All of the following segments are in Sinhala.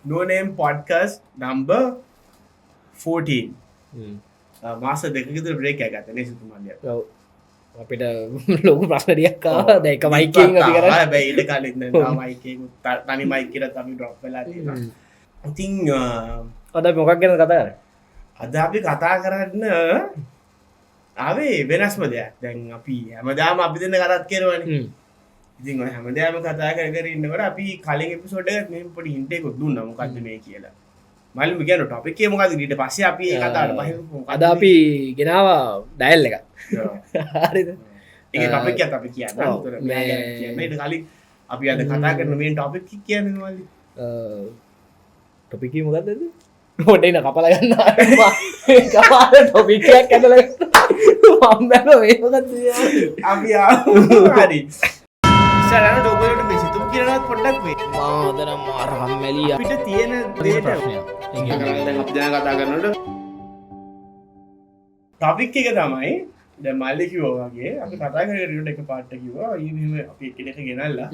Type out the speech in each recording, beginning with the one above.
No Name Podcast number 14. මාස දෙකක විතර බ්‍රේක් එකක් ගත්තා නේ සිතුමාලිය. ඔව් අපිට ලොකු ප්‍රශ්නයක් ආවා. දැන් එක මයික් එකකින් අපි කරන්නේ. හැබැයි ඊට කලින් දැන් මයික් එක තනි මයික් එකකට අපි ඩ්‍රොප් වෙලා තියෙනවා. ඉතින් අද අපි මොකක් ගැනද කතා කරන්නේ? අද අපි කතා කරන්න ආවේ වෙනස්ම දෙයක්. දැන් අපි හැමදාම අපි දෙන්න කතාත් කරනවානේ. ඉතින් ඔය හැමදාම කතා කර ඉන්නකොට අපි කලින් එපිසෝඩ් එකේ මේ පොඩි හින්ට් එකක් දුන්නා මොකද්ද මේ කියලා. මල්ලි මේ කියන ටොපික් එක මොකද්ද ඊට පස්සේ අපි ඒ කතාවට බහිමු. අද අපි ගෙනාවා ඩයල් එකක්. හරිද? ඒකේ ටොපික් එකක් අපි කියන්න. උතර මේ කියන්නේ ඊට කලින් අපි අද කතා කරන මේ ටොපික් එක කියන්නේ මල්ලි. ටොපික් එක මොකද්ද? මොඩේ න කපලා ගන්න. කපාල ටොපික් එකක් ඇදලා මම බැලුවා මේ මොකද්ද? අපි හරි. ඉස්සරහට ඔයගොල්ලෝට මේ සිතුම් කියනවත් පොඩ්ඩක් මේ. මාදනම් මාර හම්මැලි අපිට තියෙන දේට ප්‍රශ්නයක්. දැන් අපි දැන් කතා කරනකොට ටොපික් එක තමයි දැන් මල්ලි කිව්වා වගේ අපි කතා කරගෙන එක පාර්ට් එක කිව්වා ඊ මෙහෙම අපි එකිනෙක ගෙනල්ලා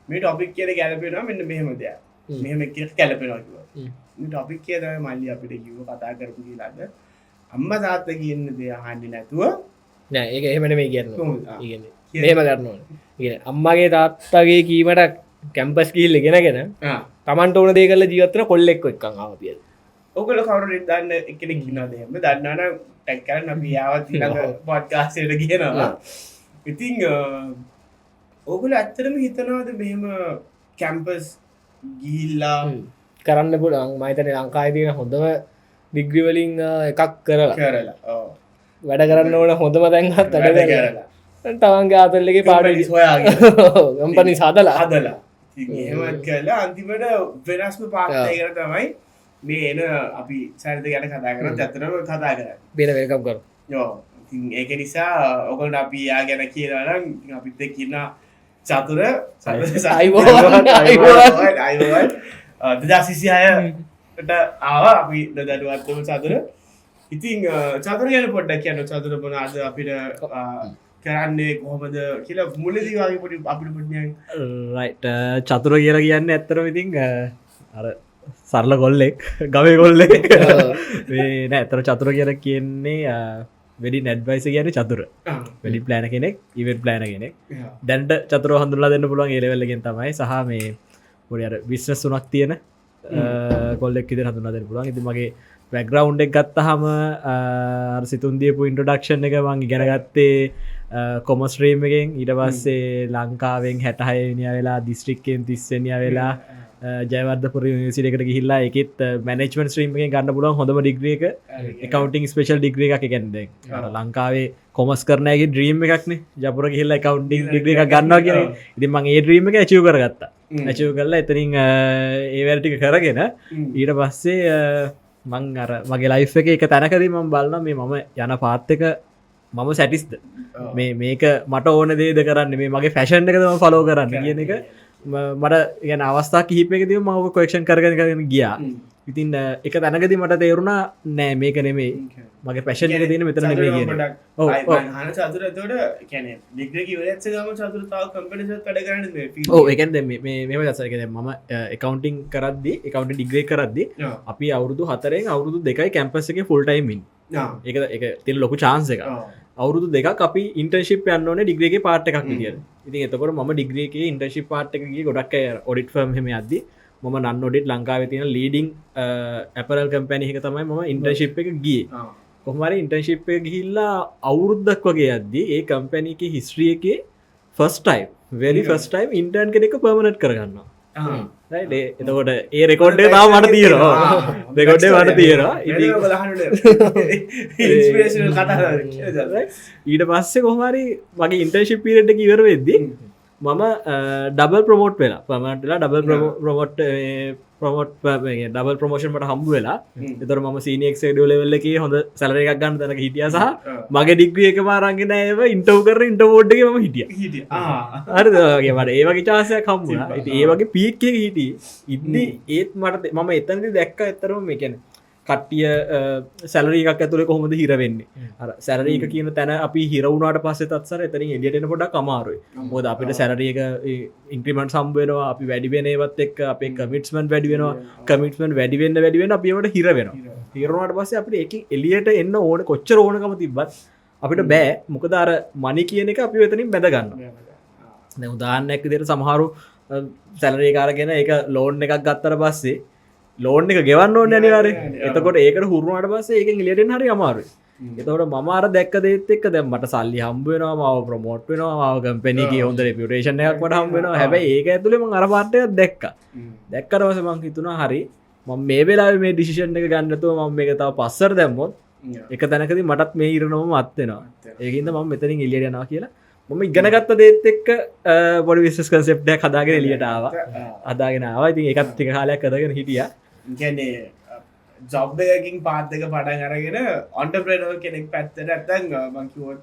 මේ ටොපික් එකට ගැලපෙනවා මෙන්න මෙහෙම දෙයක්. මෙහෙම එක්කෙනෙක් ගැලපෙනවා කිව්වා. මේ ටොපික් එක තමයි මල්ලි අපිට කිව්ව කතා කරපු කියලාද අම්මා තාත්තා කියන දේ අහන්නේ නැතුව නෑ ඒක එහෙම නෙමෙයි කියන්නේ. ඒ කියන්නේ මෙහෙම කරන්න ඕනේ. ඒ කියන්නේ අම්මගේ තාත්තගේ කීමට කැම්පස් ගිහිල්ලා ඉගෙනගෙන තමන්ට ඕන දේ කරලා ජීවත් වෙන කොල්ලෙක්ව එක්කන් ආවා පියද. ඔයගොල්ලෝ කවුරුද දන්න එක්කෙනෙක් ඉන්නවද එහෙම? දන්නා නම් ටැග් කරන්න අපි ආවත් ඊළඟ පොඩ්කාස්ට් එකට කියනවා. ඉතින් ඔයගොල්ලෝ ඇත්තටම හිතනවාද මෙහෙම කැම්පස් ගිහිල්ලා කරන්න පුළුවන්? මම හිතන්නේ ලංකාවේ තියෙන හොඳම ඩිග්‍රී වලින් එකක් කරලා ඔව් වැඩ කරන්න ඕන හොඳම තැන්වත් වැඩ කරලා තමන්ගේ ආතල්ලගේ පාඩි හොයාගෙන කම්පනි හදලා ඉතින් එහෙමත් කළා අන්තිමට වෙනස්ම පාර්ට් එකකට තමයි මේ එන අපි සරිත ගැන කතා කරනත් ඇත්තටම කතා කරන්නේ. බේර වෙල්කම් කරමු. යෝ ඉතින් ඒක නිසා ඔයගොල්ලෝ අපි යා ගැන කියනවා නම් ඉතින් අපිත් එක්ක ඉන්න චතුර අයිබෝන් 2026ට ආවා අපි දඩුවත්වම චතුර. ඉතින් චතුර ගැන පොඩ්ඩක් කියන්න. චතුර මොනවාද අපිට කරන්නේ කොහොමද කියලා මුලදී වගේ පොඩි අපිට පොඩ්ඩක් රයිට් චතුර කියලා කියන්නේ ඇත්තටම ඉතින් අර සරල ගොල්ලෙක් ගවේ ගොල්ලෙක් මේ නෑ ඇත්තට චතුර කියලා කියන්නේ වෙඩි ඇඩ්වයිස් කියන්නේ චතුර වෙඩි ප්ලෑන කෙනෙක් ඉවෙන්ට් ප්ලෑන කෙනෙක් දැනට චතුරව හඳුන්ලා දෙන්න පුළුවන් ඒ ලෙවල් එකෙන් තමයි සහ මේ පොඩි අර බිස්නස් තුනක් තියෙන කොල්ලෙක් විදිහට හඳුන්ලා දෙන්න පුළුවන්. ඉතින් මගේ බෑග්ග්‍රවුන්ඩ් එක ගත්තාම අර සිතුන් දීපු ඉන්ට්‍රොඩක්ෂන් එක මම ඉගෙන ගත්තේ කොමර්ස් ස්ට්‍රීම් එකෙන්. ඊට පස්සේ ලංකාවෙන් 66 වෙනියා වෙලා දිස්ත්‍රික්කයෙන් 30 වෙනියා වෙලා ජයවර්ධනපුර යුනිවර්සිටි එකට ගිහිල්ලා ඒකෙත් මැනේජ්මන්ට් ස්ට්‍රීම් එකෙන් ගන්න පුළුවන් හොඳම ඩිග්‍රී එක accounting ස්පෙෂල් ඩිග්‍රී එකක්. ඒ කියන්නේ දැන් ලංකාවේ කොමර්ස් කරන අයගේ ඩ්‍රීම් එකක් නේ ජපුර ගිහිල්ලා accounting ඩිග්‍රී එකක් ගන්නවා කියන්නේ. ඉතින් මම ඒ ඩ්‍රීම් එක අචීව් කරගත්තා. අචීව් කරලා එතනින් ඒ වැඩ ටික කරගෙන ඊට පස්සේ මං අර මගේ ලයිෆ් එකේ එක තැනකදී මම බලනවා මේ මම යන පාත් එක මම සැටිස්ද මේක මට ඕන දේද කරන්න මේ මගේ ෆැෂන් එකද මම ෆලෝ කරන්න කියන එක මට ගැන අවස්ථා කිහිපයකදී මම ඔක කොරෙක්ෂන් කරගෙන ගියා. ඉතින් එක තැනකදී මට තේරුණා නෑ මේක නෙමෙයි මගේ පැෂන් එක තියෙන මෙතන නෙමෙයි කියන්නේ. ඔව් ඔව් අහන චතුර එතකොට කියන්නේ ඩිග්‍රී කිව්වෙත් ගම චතුර තාව කම්පැනිස් එකක් වැඩ කරන්නේ මේ ෆීල්ඩ්. ඔව් ඒ කියන්නේ මේ මේව දැසයි කියන්නේ මම accounting කරද්දී accounting ඩිග්‍රී කරද්දී අපි අවුරුදු 4න් අවුරුදු 2යි කැම්පස් එකේ ෆුල් ටයිම් ඉන්නේ. ඒක තියෙන ලොකු chance එකක්. අවුරුදු 2ක් අපි ඉන්ටර්න්ෂිප් යන්න ඕනේ ඩිග්‍රී එකේ පාර්ට් එකක් විදියට. ඉතින් එතකොට මම ඩිග්‍රී එකේ ඉන්ටර්න්ෂිප් පාර්ට් එක ගියේ ගොඩක් අය ඔඩිට් ෆර්ම් එහෙම යද්දී මම නන් ඔඩිට් ලංකාවේ තියෙන ලීඩින් ඇපරල් කම්පැනි එක තමයි මම ඉන්ටර්න්ෂිප් එක ගියේ. කොහොම හරි ඉන්ටර්න්ෂිප් එක ගිහිල්ලා අවුරුද්දක් වගේ යද්දී ඒ කම්පැනි එකේ හිස්ටරි එකේ first time very first time intern කෙනෙක් පර්මනන්ට් කරගන්නවා. රයිට් එතකොට ඒ රෙකෝඩ් එක තාම මට තියෙනවා. රෙකෝඩ් එක මට තියෙනවා. ඉතින් ඉන්ස්පිරේෂනල් කතා ඊට පස්සේ කොහොම හරි මගේ ඉන්ටර්න්ෂිප් පීරියඩ් එක ඉවර වෙද්දී මම ඩබල් ප්‍රමෝට් වෙලා පර්මනන්ට් වෙලා ඩබල් ඩබල් ප්‍රමෝෂන් මට හම්බ වෙලා. එතකොට මම සීනියර් එක්සිකියුටිව් ලෙවල් එකේ හොඳ සැලරි එකක් ගන්න තැනක හිටියා සහ මගේ ඩිග්‍රී එකම අරගෙන ඒව ඉන්ටර්වයුව කරන ඉන්ටර්වයුව බෝඩ් එකේ මම හිටියා. හරිද? මට ඒ වගේ chance එකක් හම්බ වුණා. ඉතින් ඒ වගේ පීක් එකක හිටියේ. ඉද්දි ඒත් මම එතනදී දැක්කා ඇත්තටම මේ කියන්නේ කට්ටිය සැලරී එකක් ඇතුළේ කොහොමද හිරවෙන්නේ අර සැලරීක කියන තැන අපි හිරවුණට පස්සේ තත්සර එතරින් එලියටෙන පොඩක් අමාරුයි මොද අපිට සැලරියක ඉන්ක්‍රමට සම්බවෙනවා අපි වැඩිවෙනේවත් එක් අපේ කමිටස්මන් වැඩිවෙනවා කමිටමන් වැඩිවෙන්න අපිට හිරවෙන හිරවාට පස්සේ අපට එක එලියට එන්න ඕන කොච්චර ඕනකම තිබත් අපිට බෑ මොකදාර මනි කියන එක අපි වෙතනින් බැදගන්න උදාන්නැක් දෙට සමහරු සැලරේකාරගෙන එක ලෝන් එකක් ගත්තර පස්සේ ලෝන් එක ගෙවන්න ඕන්න අනිවාරය එතකොට ඒකට හුරුවාට පස්සේ ඒක ඉලියටෙන් හරි අමාරුයි එතකොට මමාර දැක්ක දේත් එක්ක දැම් මට සල්ලි හම්බුවෙනවා මාව ප්‍රමෝට් වෙනවා මාව කම්පැනික හොඳ රෙපියුටේෂන් එකක් වට හම්බෙනවා හැබැයි ඒක ඇතුළේ මං අර පාර්ටයක් දැක්ක දැක්කට පස්සේ මං හිතුණා හරි මම මේ වෙලාවේ මේ ඩිසිෂන් එක ගන්නතෝ මම මේක තව පස්සර දැම්මොත් එක තැනකදී මටත් මේ ඉරනවම මත් වෙනවා ඒකින්ද මම මෙතනින් එළියට යනවා කියලා මම ඉගෙනගත්ත දේත් එක්ක පොඩි බිස්නස් කන්සෙප්ට් එකක් හදාගෙන එළියට ආවා හදාගෙන ආවා ඉතින් ඒකත් ටික කාලයක් කරගෙන හිටියා කියන්නේ ජොබ් එකකින් පාත් එක පටන් අරගෙන ඔන්ටර්ප්‍රෙනර් කෙනෙක් පැත්තට නැත්නම් මම කිව්වොත්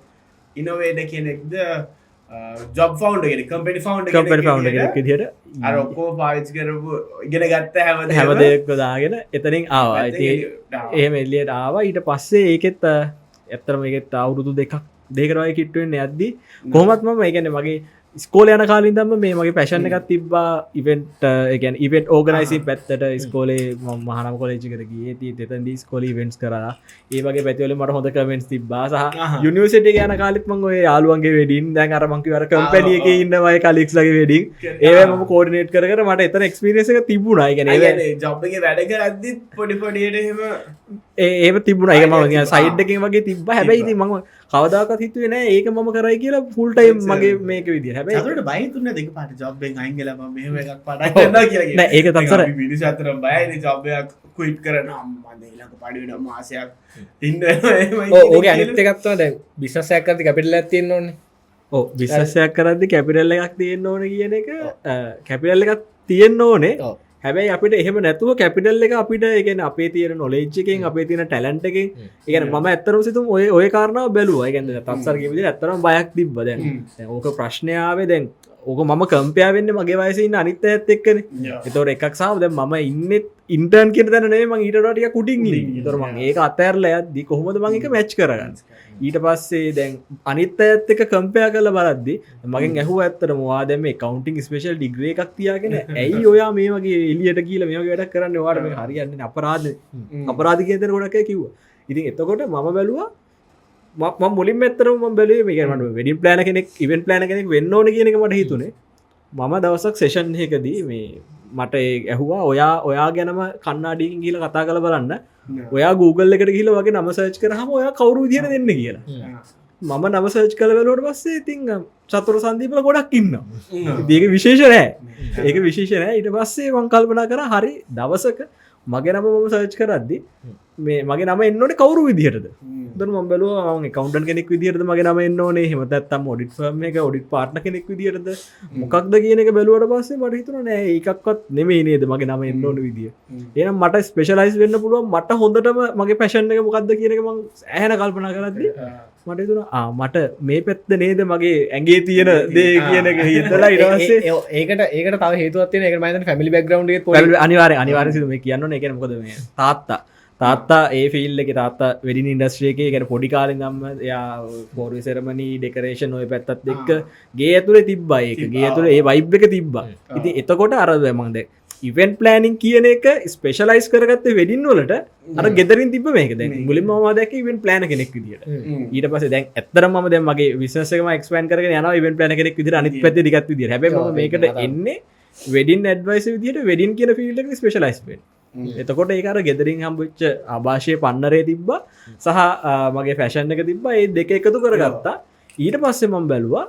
ඉනෝවේටර් කෙනෙක්ද ජොබ් ෆවුන්ඩර් කෙනෙක් කම්පැනි ෆවුන්ඩර් කෙනෙක් විදියට අර ඔක්කොම පාවිච්චි කරපු ඉගෙන ගත්ත හැම දෙයක්ම දාගෙන එතනින් ආවා ඉතින් එහෙම එළියට ආවා ඊට පස්සේ ඒකෙත් ඇත්තටම ඒකෙත් අවුරුදු දෙකක් දෙකරවයි කිට්ටු වෙන්නේ යද්දි කොහොමත් මම ඒ කියන්නේ මගේ ස්කෝලේ යන කාලින් තමයි මේ මගේ පැෂන් එකක් තිබ්බා ඉවෙන්ට් ඒ කියන්නේ ඉවෙන්ට් ඕගනයිසින් පැත්තට ස්කෝලේ මම මහානාම කොලෙජ් එකට ගියේ ඉතින් එතනදී ස්කෝලේ ඉවෙන්ට්ස් කරා ඒ වගේ පැති වලින් මට හොඳ කමෙන්ට්ස් තිබ්බා සහ යුනිවර්සිටි එක යන කාලෙත් මම ඔය යාළුවන්ගේ වෙඩින් දැන් අර මං කිව්ව අර කම්පැනි එකේ ඉන්න අය කලීග්ස්ලාගේ වෙඩින් ඒවා මම කෝඩිනේට් කර කර මට එතන එක්ස්පීරියන්ස් එක තිබුණා ඒ කියන්නේ ජොබ් එකේ වැඩ කරද්දිත් පොඩි පොඩියට එහෙම ඒව තිබුණා ඒක මම සයිඩ් එකකින් වගේ තිබ්බා හැබැයි ඉතින් මම කවදාකවත් හිතුවේ නෑ ඒක මම කරයි කියලා ෆුල් ටයිම් මගේ මේක විදියට හැබැයි ඒකට බය හිතුනේ දෙක පාට ජොබ් එකෙන් අයින් ගලා මම මෙහෙම එකක් පටන් ගන්නවා කියලා නෑ ඒක තත්සර මිනිස්සු අතර බයයි ජොබ් එකක් ක්විට් කරනවා මම ඊළඟ පඩි වෙන මාසයක් ඉන්න එහෙමයි ඕකේ අනිත් එකක් තමයි දැන් බිස්නස් එකක් කරද්දි කැපිටල් එකක් තියෙන්න ඕනේ ඔව් බිස්නස් එකක් කරද්දි කැපිටල් එකක් තියෙන්න ඕනේ කියන එක කැපිටල් එකක් තියෙන්න ඕනේ හැබැයි අපිට එහෙම නැතුව කැපිටල් එක අපිට ඒ කියන්නේ අපේ තියෙන නොලෙජ් එකෙන් අපේ තියෙන ටැලන්ට් එකෙන් ඒ කියන්නේ මම ඇත්තටම සිතුම් ඔය කාරණාව බැලුවා. ඒ කියන්නේ තත්සර කියන විදිහට ඇත්තටම බයක් තිබ්බා දැන්. දැන් ඕක ප්‍රශ්නය ආවේ දැන් ඕක මම කම්පෙයා වෙන්නේ මගේ වයසේ ඉන්න අනිත් අයත් එක්කනේ. ඒතකොට එකක් සාව දැන් මම ඉන්නේ ඉන්ටර්න් කියන තැන නෙමෙයි මම ඊට වඩා ටිකක් උඩින් ඉන්නේ. ඒතකොට මම ඒක අතහැරලා යද්දි කොහොමද මම ඒක මැච් කරගන්නේ? ඊට පස්සේ දැන් අනිත් අයත් එක්ක කම්පෙයා කරලා බලද්දි මගෙන් ඇහුවා ඇත්තටම ඔයා දැන් මේ කවුන්ටිං ස්පෙෂල් ඩිග්‍රී එකක් තියාගෙන ඇයි ඔයා මේ වගේ එළියට ගිහලා මේ වගේ වැඩක් කරන්නේ ඔයාට මේක හරියන්නේ නැහැ අපරාධ කියන දේ ගොඩක් අය කිව්වා. ඉතින් එතකොට මම බැලුවා මම මුලින්ම ඇත්තටම මම බැලුවේ මේ කියන්නේ මට වෙඩින් ප්ලෑනර් කෙනෙක් ඉවෙන්ට් ප්ලෑනර් කෙනෙක් වෙන්න ඕනේ කියන එක මට හිතුනේ. මම දවසක් සෙෂන් එකකදී මේ මට ඇහුවා ඔයා ගැනම කන්නාඩියකින් ගිහලා කතා කරලා බලන්න. ඔයා Google එකට ගිහලා වගේ නම සර්ච් කරාම ඔයා කවුරු විදියට දෙන්නේ කියලා. මම නම සර්ච් කරලා බලුවට පස්සේ ඉතින් චතුර සංදීපල ගොඩක් ඉන්නවා. ඉතින් ඒක විශේෂ නෑ. ඒක විශේෂ නෑ. ඊට පස්සේ මම කල්පනා කරා හරි දවසක මගේ නම මම සර්ච් කරද්දි මේ මගේ නම එන්න ඕනේ කවුරු විදියටද? එතන මම බැලුවා මම accountant කෙනෙක් විදියටද මගේ නම එන්න ඕනේ. එහෙම නැත්නම් audit firm එක audit partner කෙනෙක් විදියටද මොකක්ද කියන එක බැලුවට පස්සේ මට හිතුණා නෑ ඒකක්වත් නෙමෙයි නේද මගේ නම එන්න ඕනේ විදිය. එහෙනම් මට ස්පෙෂලායිස් වෙන්න පුළුවන් මට හොඳටම මගේ passion එක මොකක්ද කියන එක මම ඇහෙන කල්පනා කරද්දි මට හිතුණා මට මේ පැත්ත නේද මගේ ඇඟේ තියෙන දේ කියන එක හිතලා ඊට පස්සේ ඒකට තව හේතුවක් තියෙනවා. ඒකට මම හිතන්නේ ෆැමිලි බෑග්ග්‍රවුන්ඩ් එකේ පොඩි අනිවාර්යයෙන් සිදු මේ කියන්න ඕනේ. ඒ කියන්නේ මොකද මේ තාත්තා ඒ ෆීල්ඩ් එකේ තාත්තා වෙඩින් ඉන්ඩස්ට්‍රි එකේ කියන්නේ පොඩි කාලේ ඉඳන්ම එයා පොරි සෙරමනි ඩෙකරේෂන් ඔය පැත්තත් එක්ක ගේ ඇතුලේ තිබ්බා ඒක. ගේ ඇතුලේ ඒ වයිබ් එක තිබ්බා. ඉතින් එතකොට අර මම දැන් ඉවෙන්ට් ප්ලෑනින් කියන එක ස්පෙෂලයිස් කරගත්තේ වෙඩින් වලට අර ගෙදරින් තිබ්බ මේක දැන් මුලින්ම මම දැක්කේ ඉවෙන්ට් ප්ලෑනර් කෙනෙක් විදියට. ඊට පස්සේ දැන් ඇත්තටම මම දැන් මගේ බිස්නස් එකම එක්ස්පෑන්ඩ් කරගෙන යනවා ඉවෙන්ට් ප්ලෑනර් කෙනෙක් විදියට අනිත් පැත්තේ ටිකක් විදියට. හැබැයි මම මේකට එන්නේ වෙඩින් ඇඩ්වයිසර් විදියට වෙඩින් කියන ෆීල්ඩ් එකට ස්පෙෂලයිස් වෙන්න. එතකොට ඒක අර ගෙදරින් හම්බෙච්ච ආభాෂයේ පන්නරේ තිබ්බා සහ මගේ ෆැෂන් එක තිබ්බා. ඒ දෙක එකතු කරගත්තා. ඊට පස්සේ මම බැලුවා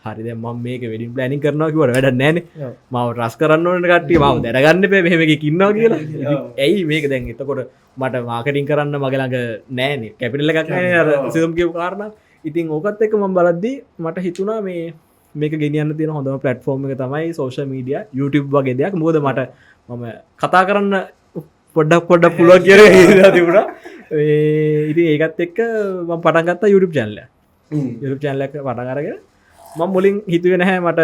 හරි දැන් මම මේක වෙඩින් ප්ලෑනින් කරනවා කිව්වට වැඩක් නැහැනේ. මාව රස් කරන්න ඕනේ කට්ටිය මාව දැනගන්න එපා මෙහෙම එකක් ඉන්නවා කියලා. ඉතින් ඇයි මේක දැන් එතකොට මට මාකටිං කරන්න මගේ ළඟ නැහැනේ. කැපිටල් එකක් නැහැනේ අර සිදුම් කියපු කාරණා. ඉතින් ඕකත් එක්ක මම බලද්දී මට හිතුණා මේක ගෙනියන්න තියෙන හොඳම ප්ලැට්ෆෝම් එක තමයි සෝෂල් මීඩියා YouTube වගේ දෙයක්. මොකද මට මම කතා කරන්න පොඩ්ඩක් පුළුවන් කියලා හිතලා තිබුණා. ඉතින් ඒකත් එක්ක මම පටන් ගත්තා YouTube channel එක. YouTube channel එක පටන් අරගෙන මම මුලින් හිතුවේ නැහැ මට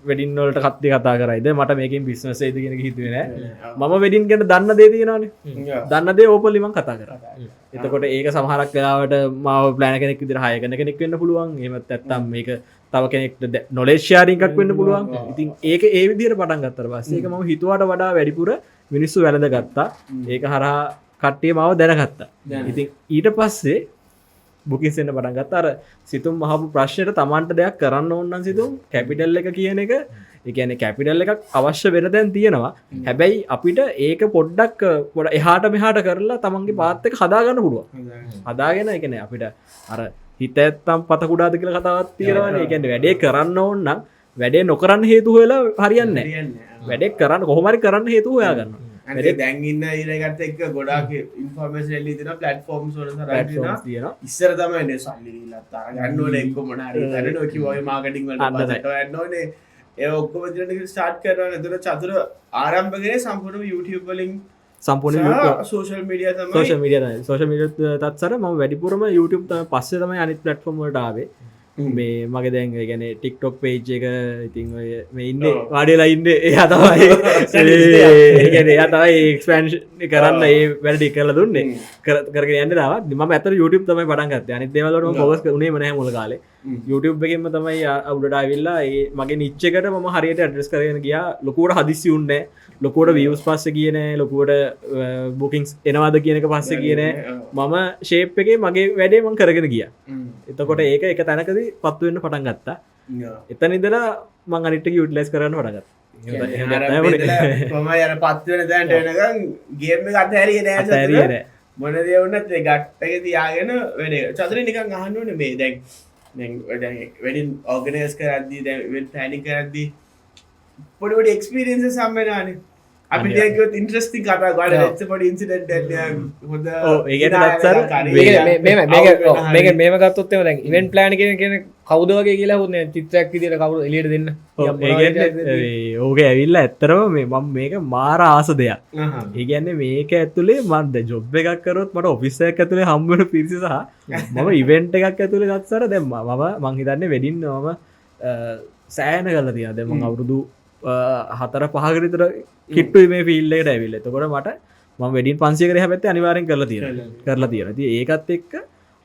වෙඩින්නවලට කත්ති කතා කරයිද මට මේකින් බිස්නස් ඒද කියෙන හිතුවෙන මම වෙඩින් ගෙන දන්න දේ තියෙනවානේ දන්න දේ ඕපලිමන් කතා කර එතකොට ඒක සමහරක් කලාවට මාව ප්ලෑන කෙනෙක් විදිර හයකන කෙනෙක් වෙන්න පුළුවන් එමත් ඇත්තම් මේක තව කෙනෙක්ට නොලේශ්‍යාරීකක් වෙන්න පුළුවන් ඉතින් ඒක ඒ විදිර පටන් ගත්තර පස්සේ ඒක ම හිතුවට වඩා වැඩිපුර මිනිස්සු වැළඳ ගත්තා ඒක හරහා කට්ටිය මාව දැනගත්තා ඉතින් ඊට පස්සේ බුකින්සෙන්න්න පටන් ගත්ත අර සිතුම් මහපු ප්‍රශ්නයට තමන්ට දෙයක් කරන්න ඕන්නන් සිතුම් කැපිටල් එක කියන එක එකන කැපිටල් එකක් අවශ්‍ය වෙන දැන් තියෙනවා හැබැයි අපිට ඒක පොඩ්ඩක් පොඩ එහාට මෙහාට කරලා තමන්ගේ පාත්තක හදාගන්න පුළුව හදාගෙන එකන අපිට අර හිත ඇත්තම් පත කුඩාද කියල කතාවත් තියෙනවන එකැන වැඩේ කරන්න ඕන්නම් වැඩේ නොකරන්න හේතු වෙලා හරියන්න වැඩේ කරන්න කොහොමරි කරන්න හේතු හොයාගන්න දැන්ඉන්න ඉරගත් එක් ගොඩාක් ඉන්ෆර්මේෂන් එල්ලි තින පලට්ෆෝර්ම් තියෙන ඉස්සර තමයි සල්ලි ලත්තා ගන්නවල එක්ක මොනාර නොක ඔය මාගටින් න්නෝනේ ඒ ඔක්කොම ස්ටාර්ට් කරන තුර චතුර ආරම්භගේ සම්පූර්ණ YouTube වලින් සම්පූර්ණ social media social media social media තත්සර ම වැඩිපුරම YouTube තම පස්සේ තමයි අනිත් පලට්ෆෝර්ම් වලට ආවේ මේ මගේ දැන් ගැන ටික්ටොක් පේජ් එක ඉතින් මේ ඉන්න වාඩියලා ඉන්න එයා තමයි එයා තමයි එක්ස්පෑන්ෂ් කරන්න ඒ වැඩි කරලා දුන්නේ කරගෙන යන්න දාව මම ඇතර YouTube තමයි පටන් ගත්තේ අනිත් දේවල් වලට ෆෝකස් කරුනේ නැහැ මුල කාලේ YouTube එකෙන්ම තමයි අවුලට ආවිල්ලා ඒ මගේ නිච් එකට මම හරියට ඇඩ්‍රස් කරගෙන ගියා ලොකුවට හදිස්සි උන්නේ ලොකුවට views පස්සේ ගියේ නෑ ලොකුවට bookings එනවාද කියන එක පස්සේ ගියේ නෑ මම shape එකේ මගේ වැඩේ මම කරගෙන ගියා එතකොට ඒක එක තැනකදී පත්තු වෙන්න පටන් ගත්තා එතන ඉඳලා මම අනිත් එක යුටිලයිස් කරන්න පටන් ගත්තා කොහමයි අර පත්තු වෙන තැනට වෙනකන් ගේම් එක අතහැරියේ නෑ අතහැරියේ නෑ මොන දේ වුණත් ඒ ගට් එක තියාගෙන වැඩේ චතුරේ නිකන් අහන්න ඕනේ මේ දැන් වෙඩින් ඕර්ගනයිස් කරද්දී දැන් ඉවෙන්ට් ප්ලෑනින් කරද්දී පොඩි පොඩි එක්ස්පීරියන්සස් හම්බෙනවානේ අපිට ඒකත් ඉන්ට්‍රස්ටිං කතා ගාලා එච්ච පොඩි ඉන්සිඩන්ට් එකක් හොඳ ඒ කියන්නේ දත්සර මේක මේම ගත්තොත් එම දැන් ඉවෙන්ට් ප්ලෑන් කියන කවුද වගේ කියලා හොන්නේ චිත්‍රයක් විදියට කවුරු එළියට දෙන්න ඕක ඇවිල්ලා ඇත්තරම මේ මම මේක මාර ආස දෙයක් ඒ කියන්නේ මේක ඇතුලේ මම ජොබ් එකක් කරොත් මට ඔෆිස් එකක් ඇතුලේ හම්බ වෙන පිරිස සහ මම ඉවෙන්ට් එකක් ඇතුලේ දත්සර දැන් මම හිතන්නේ වෙඩින් මම සෑහෙන කරලා තියෙනවා දැන් මම අවුරුදු 4-5 විතර කිට්ටුයි මේ ෆීල්ඩ් එකට ඇවිල්ලා එතකොට මට මම වෙඩින් 500 කරේ හැබැයි අනිවාර්යෙන් කරලා තියෙනවා ඉතින් ඒකත් එක්ක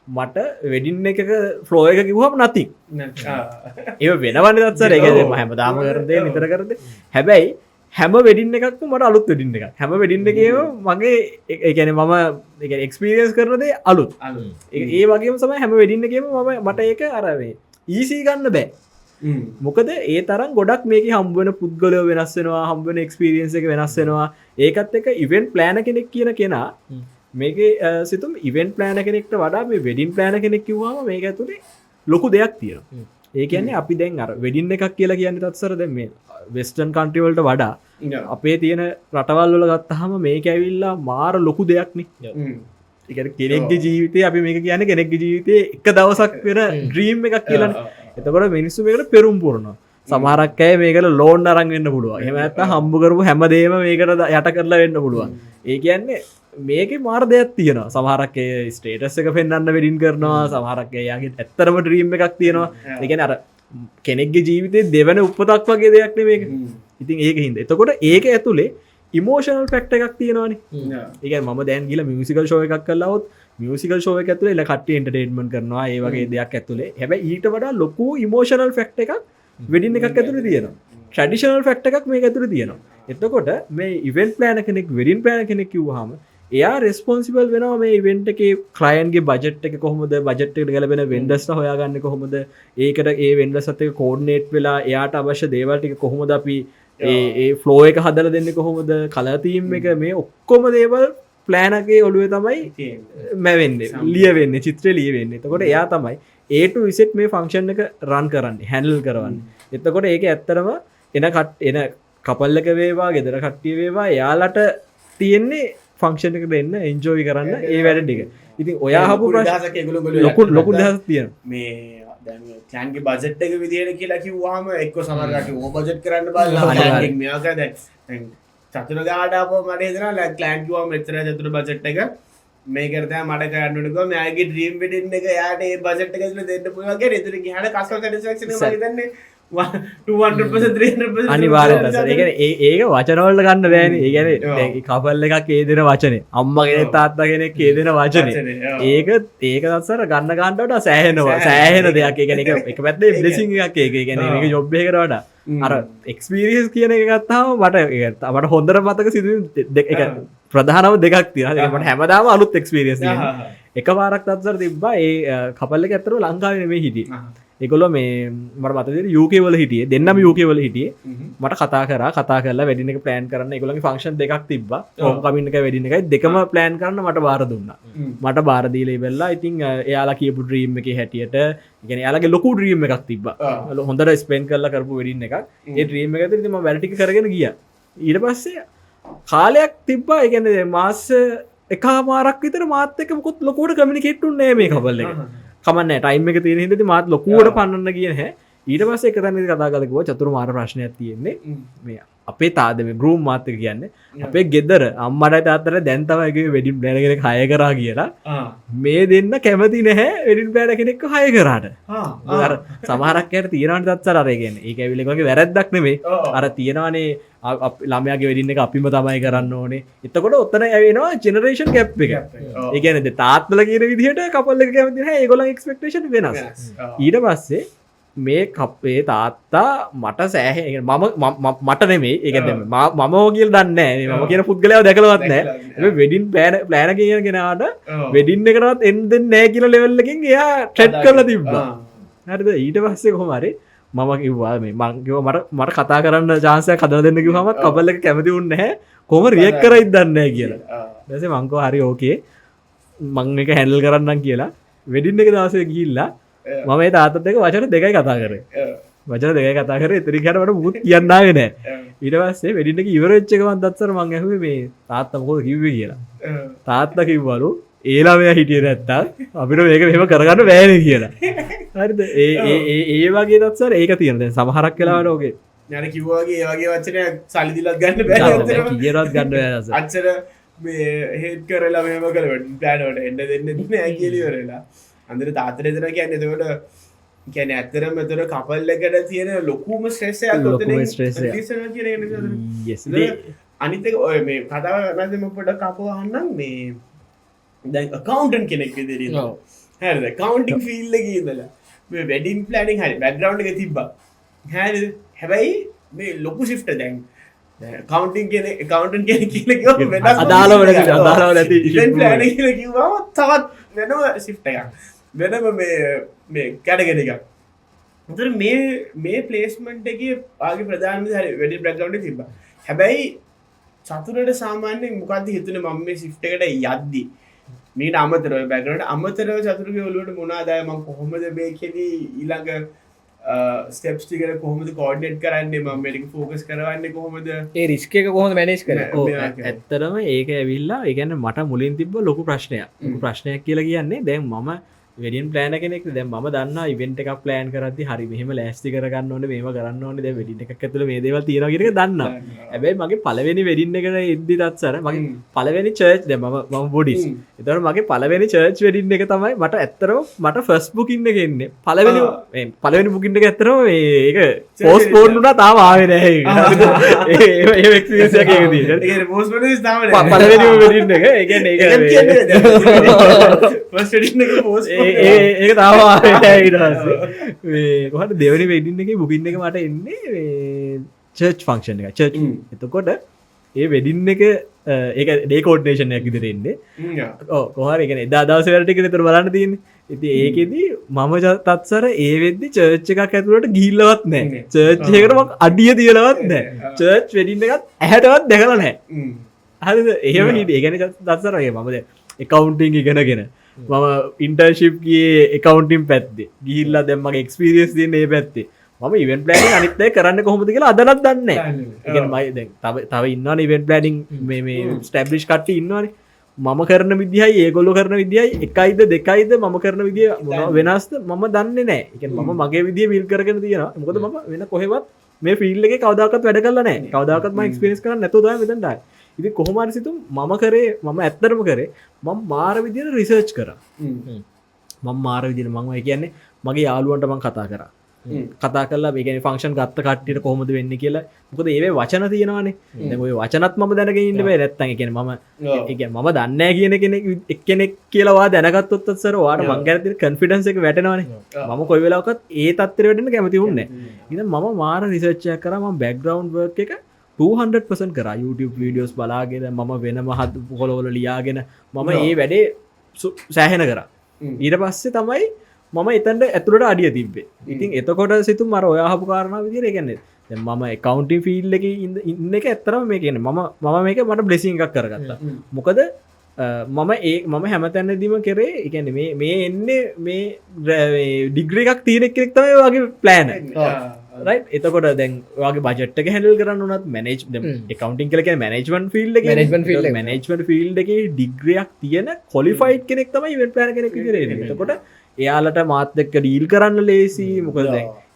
මට වෙඩින් එකක ෆ්ලෝ එක කිව්වම nothing ඒ වෙනවන්නේ දත්සර ඒක මම හැමදාම කරන දේ නිතර කරන දේ හැබැයි හැම වෙඩින් එකක්ම මට අලුත් වෙඩින් එකක් හැම වෙඩින් එකේම මගේ ඒ කියන්නේ මම ඒ කියන්නේ එක්ස්පීරියන්ස් කරන දේ අලුත් ඒ වගේම තමයි හැම වෙඩින් එකේම මට ඒක අර මේ ඊසි ගන්න බෑ මොකද ඒ තරම් ගොඩක් මේක හම්බුවෙන පුද්ගලයෝ වෙනස් වෙනවා හම්බුවෙන එක්ස්පීරියන්ස් එක වෙනස් වෙනවා ඒකත් එක්ක ඉවෙන්ට් ප්ලෑනර් කෙනෙක් කියන කෙනා මේකේ සිතුම් ඉවෙන්ට් ප්ලෑනර් කෙනෙක්ට වඩා මේ වෙඩින් ප්ලෑනර් කෙනෙක් කිව්වම මේක ඇතුලේ ලොකු දෙයක් තියෙනවා ඒ කියන්නේ අපි දැන් අර වෙඩින් එකක් කියලා කියන්නේ තත්සර දැන් මේ වෙස්ටර්න් කන්ට්‍රි වලට වඩා අපේ තියෙන රටවල් වල ගත්තාම මේක ඇවිල්ලා මාර ලොකු දෙයක් නේ කෙනෙක්ගේ ජීවිතේ අපි මේක කියන්නේ කෙනෙක්ගේ ජීවිතේ එක දවසක් වෙන ඩ්‍රීම් එකක් කියලානේ. එතකොට මිනිස්සු මේකට පෙරම් පුරනවා. සමහරක් අය මේකට ලෝන් අරන් වෙන්න පුළුවන්. එහෙම නැත්නම් හම්බ කරපු හැමදේම මේකට යට කරලා වෙන්න පුළුවන්. ඒ කියන්නේ මේකේ මාර දෙයක් තියෙනවා. සමහරක් අය ස්ටේටස් එක පෙන්වන්න වෙඩින් කරනවා. සමහරක් අය යාගේ ඇත්තටම ඩ්‍රීම් එකක් තියෙනවා. ඒ කියන්නේ අර කෙනෙක්ගේ ජීවිතේ දෙවන උපතක් වගේ දෙයක් නේ මේක. ඉතින් ඒක හින්දා. එතකොට ඒක ඇතුලේ ඉමෝෂනල් ෆැක්ටර් එකක් තියෙනවානේ. ඒ කියන්නේ මම දැන් ගිහලා මියුසිකල් ෂෝ එකක් කළා වොත් මියුසිකල් ෂෝ එක ඇතුලේ එලා කට්ටිය එන්ටර්ටේන්මන්ට් කරනවා. ඒ වගේ දෙයක් ඇතුලේ. හැබැයි ඊට වඩා ලොකු ඉමෝෂනල් ෆැක්ටර් එකක් වෙඩින් එකක් ඇතුලේ තියෙනවා. ට්‍රැඩිෂනල් ෆැක්ටර් එකක් මේක ඇතුලේ තියෙනවා. එතකොට මේ ඉවෙන්ට් ප්ලෑනර් කෙනෙක් වෙඩින් ප්ලෑනර් කෙනෙක් කිව්වහම එයා රෙස්පොන්සිබල් වෙනවා මේ ඉවෙන්ට් එකේ ක්ලයන්ට්ගේ බජට් එක කොහොමද බජට් එකට ගැලපෙන වෙන්ඩර්ස්ලා හොයාගන්නේ කොහොමද ඒකට ඒ වෙන්ඩර්ස්ත් එක්ක කෝඩිනේට් වෙලා එයාට අවශ්‍ය දේවල් ටික කොහොමද අපි ඒ ෆ්ලෝ එක හදලා දෙන්නේ කොහොමද කලර් තීම් එක මේ ඔක්කොම දේවල් ප්ලෑනර්ගේ ඔළුවේ තමයි මැවෙන්නේ ලියවෙන්නේ චිත්‍රය ලියවෙන්නේ. එතකොට එයා තමයි A to Z මේ ෆන්ක්ෂන් එක රන් කරන්නේ හැන්ඩල් කරවන්නේ. එතකොට ඒක ඇත්තටම එන කපල් එක වේවා ගෙදර කට්ටිය වේවා එයාලට තියෙන්නේ ෆංක්ෂන් එක දෙන්න එන්ජෝයි කරන්න ඒ වැඩ ටික. ඉතින් ඔයා අහපු ප්‍රශ්න ලොකු දහසක් තියෙනවා. මේ දැන් ක්ලෑන්ගේ බජට් එක විදියට කියලා කිව්වහම එක්ක සමහර කට්ටිය ඕවර් බජට් කරන්න බලනවා. ක්ලෑන්ගෙන් මෙයා කරා දැන් චතුර ගාඩ ආපුව මට හිතෙනවා ක්ලෑන් කිව්වම මෙතන චතුර බජට් එක මේකට තමයි මට කරන්න ඕනේ කිව්වා මෙයාගේ ඩ්‍රීම් වෙඩින් එක එයාට ඒ බජට් එක ඇතුලේ දෙන්න පුළුවන් කියලා. ඒතර ගිහලා කස්ටමර් සැටිස්ෆැක්ෂන් එක මම හිතන්නේ 200% 300% අනිවාර්යෙන් තත්සර ඒක වචනවල්ල ගන්න බෑන ඒගැන කපල්ල එකක් ඒ දෙන වචනේ අම්මගෙන තාත්තා කෙනෙක් ඒ දෙන වචනේ ඒක තත්සර ගන්න ගන්නට සෑහෙනවා සෑහෙන දෙයක් ගැන එක පැත්තේ බ්ලෙසිං එකක් ඒක ගැන එක ජොබ්බයකට වඩා අර එක්ස්පීරියස් කියන එක ගත්තාම මට හොඳර මතක සිදුව එක ප්‍රධානව දෙකක් තියනට හැමදාම අලුත් එක්ස්පීරියස් එක වාරක් තත්සර තිබ්බා ඒ කපල්ල ඇතරව ලංකාව මේ හිටිය එකොල මේ මට මතද යුකේවල හිටිය දෙන්නම යුකේවල හිටිය මට කතා කරලා වැඩින එක ප්ලෑන් කරන්න එකගොලගේ ෆංක්ෂන් දෙකක් තිබ හෝම් කමින්න එක වැඩින එකයි දෙකම ප්ලෑන් කරන්න මට බාර දුන්න මට බාරදීලේ වෙල්ලා ඉතින් එයාලා කියපු ද්‍රීම් එක හැටියට ගෙන යාලගේ ලොකු ද්‍රීම් එකක් තිබ හොඳට ස්පෙන් කරලා කරපු වැඩින්න එක ඒ ද්‍රීම් එක ම වැඩටික කරගෙන ගිය ඊට පස්සේ කාලයක් තිබ්බා එකන මාස එකා මාරක් විතර මාතක මුකුත් ලොකෝට කමිනිකෙට්ටුන්නේ මේ කබල්ල එක කමන්න ටයිම් එක තියෙන හිදති මාත් ලොකුවට පන්නන්න කියන හැ ඊට පස්ස එක තැන කතාගලකව චතුර මාර ප්‍රශ්නයක් තියෙන්නේ මේ අපේ තාදම ගරුම් මාතක කියන්න අපේ ගෙදර අම්මට තාත්තර දැන්තවගේ වෙඩින් බැනගෙන හය කරා කියලා මේ දෙන්න කැමති නැහැ වෙඩින් බෑඩ කෙනෙක් හය කරාට සමහරක්යට තියෙනට තත්සරරයගෙන ඒ ඇවිලගේ වැරැද්දක් නෙමේ අර තියෙනවානේ ළමයාගේ වෙඩින්න එක අපිම තමයි කරන්න ඕනේ එතකොට ඔත්තන ඇවෙනවා ජෙනරේෂන් කැප් එක ඒගැනද තාත්ල කියන විදිහට කපල්ල කැමති ඒගොල එක්ස්පෙක්ටේෂන් වෙනස් ඊට පස්සේ මේ කප්පේ තාත්තා මට සෑහ මට නෙමේ ඒකද මම ෝගිල් දන්න මම කියන පුද්ගලයාව දැකලවත්නෑ වෙඩින් ප්ලෑන කියන කෙනට වෙඩින්න එකනත් එන්ද නෑ කියල ලෙවල්ලකින් එයා ට්‍රෙඩ් කරල තිබ්බා හරිද ඊට පස්සේ කොහමරි මම කිව්වා මේ මංකිව මට කතා කරන්න ජාන්සය කදර දෙන්න කිවහමත් කබල්ල කැමති උන්න හැ කොම රියක් කර ඉදන්න කියලා දැස මංකෝ හරි ඕකේ මං එක හැඩල් කරන්න කියලා වෙඩින්න එක දවසය ගිල්ලා මම තාතත් එක වචන දෙකයි කතා කර වචන දෙක කතා කර එතරිකටට මුත් කියන්නාගෙන ඊට පස්සේ වැඩින්නක ඉවරච්චකවන් දත්සර මං ඇහුව මේ තාත්තමකොද කිව්ව කියලා තාත්ත කිව්වලු ඒලාමයා හිටිය නැත්තා අපිට මේක මෙම කරගන්න බෑන කියලා හරිද ඒ වගේ තත්සර ඒක තියෙනද සමහරක් කලාවට ඕගේ යන කිව්වාගේ ඒවගේ වච්චනය සල්ලිදිලත් ගන්න බෑ කියරත් ගන්න අච්චර හේත් කරලා මෙම කළ ප්ලෑනට එන්න දෙන්න නෑ කියලිවරලා අන්දර තාතර දෙන කියන්න එතකොට කැන ඇත්තර මෙතර කපල්ලකට තියෙන ලොකුම ශ්‍රේෂයක් අනිතක ඔය මේ කතාව නැදම පොඩ කපවහන්නම් මේ දැන් කවන්ටන් කෙනෙක් දෙර හැද කවන්ටිං ෆිල්ල ඉදලා මේ වැඩින් පලනිින් හරි බැඩ්රවන්් එක තිබ්බ හැ හැබැයි මේ ලොකු ශිෆ්ට දැන් කවන්ටින් කියන කවන්ටන් කියන කියල අදාලවල අදාලව ඇති ප්ලන කියල කිව්වාම තවත් වෙනව ශිෆ්ට එකක් වෙනම මේ කැඩගෙන එකක් උතර මේ පලේස්මන්ට් එක ආගේ ප්‍රධාන හරි වැඩි බ්‍රග්‍රවන්් තිබ හැබැයි චතුරට සාමාන්‍යෙන් මොකක්ද හිතන මම මේ ශිෆ්ටකට යද්දී මීට අමතරව බැගනට අමතරව චතුරක ඔලුවට මොනාදායම කොහොමද මේ කෙදී ඊළඟ ස්ටෙප්ස් ටිකට කොහොමද කෝඩ්නට් කරන්නේ මම මේක ෆෝකස් කරවන්නේ කොහොමද ඒ රිස්ක් එක කොහොමද මැනේජ් කරන්නේ ඇත්තරම ඒක ඇවිල්ලා ඒ කියන්නේ මට මුලින් තිබ්බ ලොකු ප්‍රශ්නයක් ලොකු ප්‍රශ්නයක් කියලා කියන්නේ දැන් මම වෙඩින් ප්ලෑන කෙනෙක් දැන් මම දන්න ඉවෙන්ට් එකක් ප්ලෑන් කරද්දි හරි මෙහෙම ලෑස්ති කරගන්න ඕනේ මේව කරන්න ඕනේ දැන් වෙඩින් එකක් ඇතුළේ මේ දේවල් තියෙනවා කියන එක දන්නවා හැබැයි මගේ පළවෙනි වෙඩින් එකට එද්දි තත්සර මගේ පළවෙනි චර්ච් දැන් මම බොඩිස් ඒතකොට මගේ පළවෙනි චර්ච් වෙඩින් එක තමයි මට ඇත්තරම මට ෆස්ට් බුකින් එක එන්නේ පළවෙනි බුකින් එක ඇත්තරම මේක පෝස්ට් පෝන් වුණා තාම ආවේ නැහැ ඒක එක්ස්පීරියන්ස් එකක් ඒක තියෙනවා ඒක පෝස්ට් පෝන් තාම නැහැ පළවෙනි වෙඩින් එක ඒ කියන්නේ ෆස්ට් වෙඩින් එක පෝස්ට් ඒක තාම කොහට දෙවනි වෙඩින්න එක බුකින්න එක මට එන්නේ චර්ච් ෆංක්ෂන් එක චර්ච් එතකොට ඒ වෙඩින්න එක ඒක ඩේකෝඩ්නේෂණයක් ඉදිරෙන්නේ කොහර එක එදා දවස වැරටික තර බලන්න තියන්න ඉති ඒකෙදී මම තත්සර ඒ වෙද්දි චර්ච් එකක් ඇතුළට ගිල්ලවත් නෑ චර්ච්චයකටම අඩිය තියලවත් නෑ චර්ච් වෙඩින්න එකත් ඇහැටවත් දැකල නෑ හරිද එහෙම හිට ඒගැන දත්සරගේ මමද එකකවුන්ටිං ඉගෙනගෙන මම ඉන්ටර්ශිප් කියේ එකකවන්ටිම් පැත්දේ ගිල්ලා දැම්මගේ එක්ස්පිරියස් තියන ඒ පැත්තේ ම ඉවන් පලන අනිත්තය කරන්න කොහොමති කියලා අදලත් දන්න මයි තව ඉන්න ඉවන් පලනිින් මේ ස්ටබ්ලිෂ් කට ඉන්නවාන මම කරන විදිහයි ඒගොල්ලො කරන විදිහයි එකයිද දෙකයිද මම කරන විදිිය වෙනස්ත මම දන්න නෑ එක ම මගේ විදිිය විල් කරගෙන තියෙන මොකද ම වෙන කොහෙවත් මේ ෆිල්ලක කවදකත් වැඩ කරන්න නෑ කවදකත්ම එක්ස්පිරිස් කරන්න නැතුද විතන්ටයි ඉති කොහොමරි සිතු මම කරේ මම ඇත්තරම කරේ මම මාර විදියට රිසර්ච් කර මම මාර විදින මංව කියන්නේ මගේ යාලුවන්ට මං කතා කර කතා කරලා මේකන ෆංක්ෂන් ගත්ත කට්ටියට කොහොමද වෙන්න කියලා මොකද ඒ වචන තියෙනවානේ ඔය වචනත් ම දැනගෙන ඉන්න බෑ නැත්තන් එක ම මම දන්න කියන කෙනෙක් එක්කෙනෙක් කියලවා දැනගත්තොත්තසර වාට මංගැරති කන්ෆිඩන්ස එක වැටනවානේ මම කොයි වෙලාවකත් ඒ තත්තර වැටෙන කැමති උන්න ඉ මම මාර රිසච්චය කරම බැක්ග්‍රවන්් වර්ක් එක 200% කර YouTube වීඩියෝස් බලාගෙන මම වෙන මහත් කොලොවල ලියාගෙන මම ඒ වැඩේ සෑහෙන කර ඊට පස්සේ තමයි මම එතන්ට ඇතුළට අඩිය තිබේ ඉතින් එතකොට සිතු මර ඔයාහපු කාරණාව විදිර ගැන්නේ මම එකකවන්ටි ෆිල් එක ඉන්න එක ඇත්තරම මේ කියන මම මේක මට බ්ලෙසිං එකක් කරගත්තා මොකද මම හැමතැන්නදීම කරේ එකන මේ එන්නේ මේ ඩිග්‍ර එකක් තීරෙක් කෙනෙක්තම වගේ ප්ලෑන එතකොට දැන් වගේ බජට්ක හැඩල් කරන්න වනත් මනේජ් කවන්ටින් කලක මනේජමන් ෆිල්් මනේජමන් ෆිල්් එක ඩිග්‍රයක් තියෙන කොලිෆයිට් කෙනෙක් තම ඉව ප්ලන කෙනෙක් කොට එයාලට මාත් එක්ක ඩීල් කරන්න ලේසි මොකද